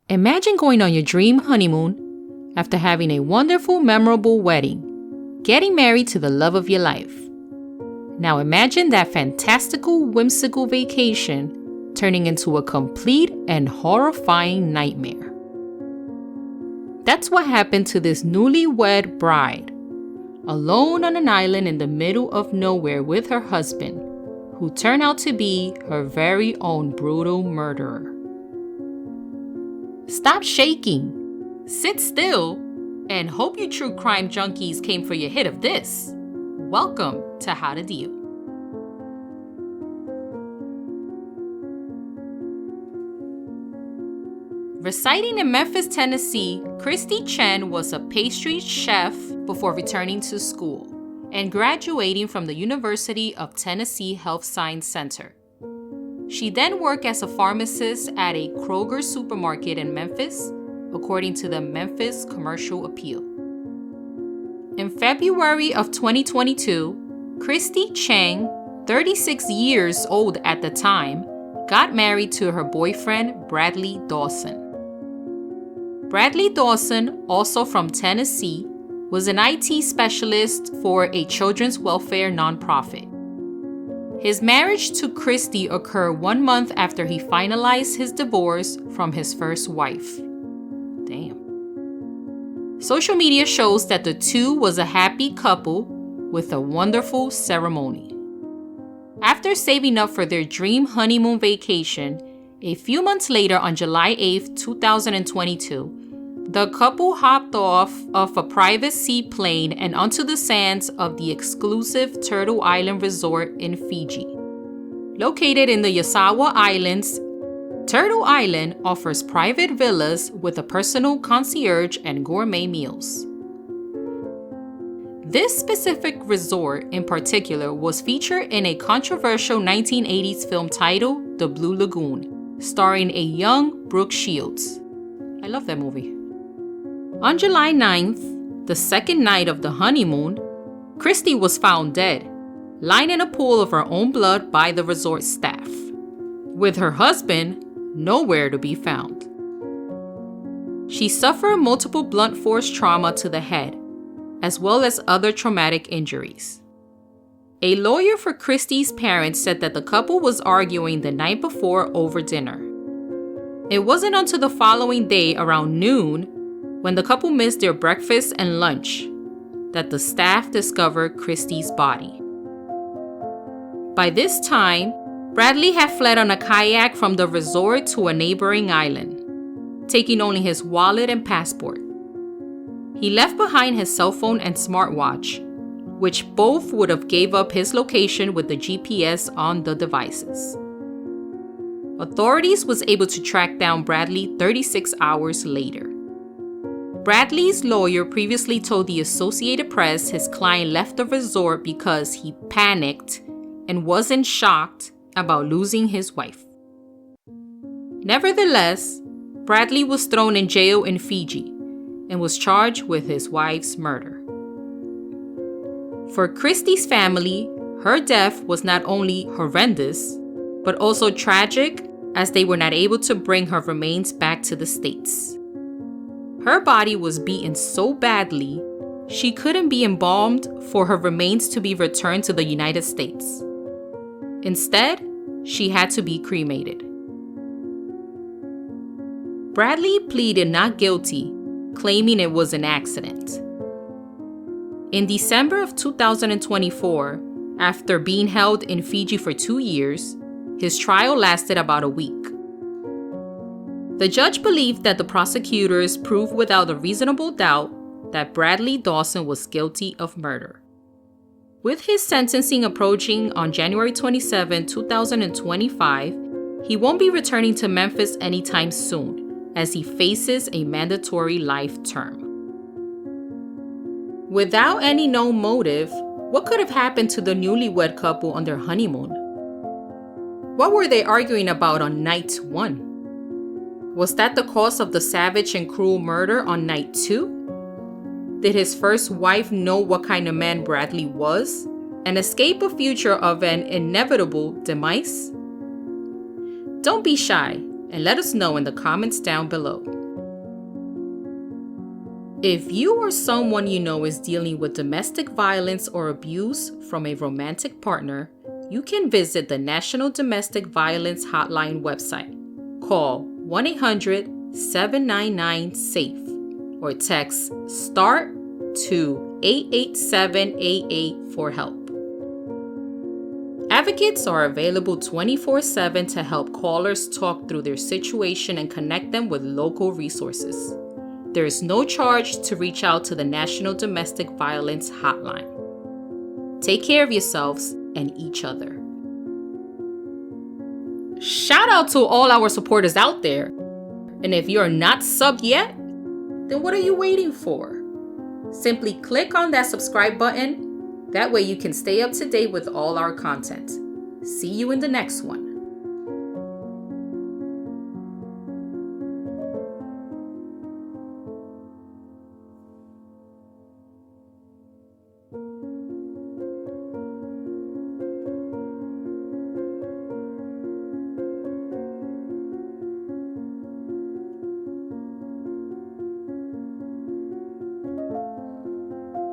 Imagine going on your dream honeymoon after having a wonderful, memorable wedding, getting married to the love of your life. Now imagine that fantastical, whimsical vacation turning into a complete and horrifying nightmare. That's what happened to this newlywed bride, alone on an island in the middle of nowhere with her husband, who turned out to be her very own brutal murderer. Stop shaking, sit still, and hope you true crime junkies came for your hit of this. Welcome to Howtodealyt. Residing in Memphis, Tennessee, Christie Chen was a pastry chef before returning to school and graduating from the University of Tennessee Health Science Center. She then worked as a pharmacist at a Kroger supermarket in Memphis, according to the Memphis Commercial Appeal. In February of 2022, Christie Chen, 36 years old at the time, got married to her boyfriend, Bradley Dawson. Bradley Dawson, also from Tennessee, was an IT specialist for a children's welfare nonprofit. His marriage to Christie occurred 1 month after he finalized his divorce from his first wife. Damn. Social media shows that the two was a happy couple with a wonderful ceremony. After saving up for their dream honeymoon vacation, a few months later on July 8, 2022, the couple hopped off of a private seaplane and onto the sands of the exclusive Turtle Island Resort in Fiji. Located in the Yasawa Islands, Turtle Island offers private villas with a personal concierge and gourmet meals. This specific resort in particular was featured in a controversial 1980s film titled The Blue Lagoon, starring a young Brooke Shields. I love that movie. On July 9th, the second night of the honeymoon, Christie was found dead, lying in a pool of her own blood by the resort staff, with her husband nowhere to be found. She suffered multiple blunt force trauma to the head, as well as other traumatic injuries. A lawyer for Christie's parents said that the couple was arguing the night before over dinner. It wasn't until the following day around noon, when the couple missed their breakfast and lunch, that the staff discovered Christie's body. By this time, Bradley had fled on a kayak from the resort to a neighboring island, taking only his wallet and passport. He left behind his cell phone and smartwatch, which both would have gave up his location with the GPS on the devices. Authorities was able to track down Bradley 36 hours later. Bradley's lawyer previously told the Associated Press his client left the resort because he panicked and wasn't shocked about losing his wife. Nevertheless, Bradley was thrown in jail in Fiji and was charged with his wife's murder. For Christie's family, her death was not only horrendous, but also tragic, as they were not able to bring her remains back to the States. Her body was beaten so badly, she couldn't be embalmed for her remains to be returned to the United States. Instead, she had to be cremated. Bradley pleaded not guilty, claiming it was an accident. In December of 2024, after being held in Fiji for 2 years, his trial lasted about a week. The judge believed that the prosecutors proved without a reasonable doubt that Bradley Dawson was guilty of murder. With his sentencing approaching on January 27, 2025, he won't be returning to Memphis anytime soon, as he faces a mandatory life term. Without any known motive, what could have happened to the newlywed couple on their honeymoon? What were they arguing about on night 1? Was that the cause of the savage and cruel murder on night 2? Did his first wife know what kind of man Bradley was and escape a future of an inevitable demise? Don't be shy and let us know in the comments down below. If you or someone you know is dealing with domestic violence or abuse from a romantic partner, you can visit the National Domestic Violence Hotline website. Call 1-800-799-SAFE or text START to 88788 for help. Advocates are available 24/7 to help callers talk through their situation and connect them with local resources. There is no charge to reach out to the National Domestic Violence Hotline. Take care of yourselves and each other. Shout out to all our supporters out there. And if you're not subbed yet, then what are you waiting for? Simply click on that subscribe button. That way you can stay up to date with all our content. See you in the next one.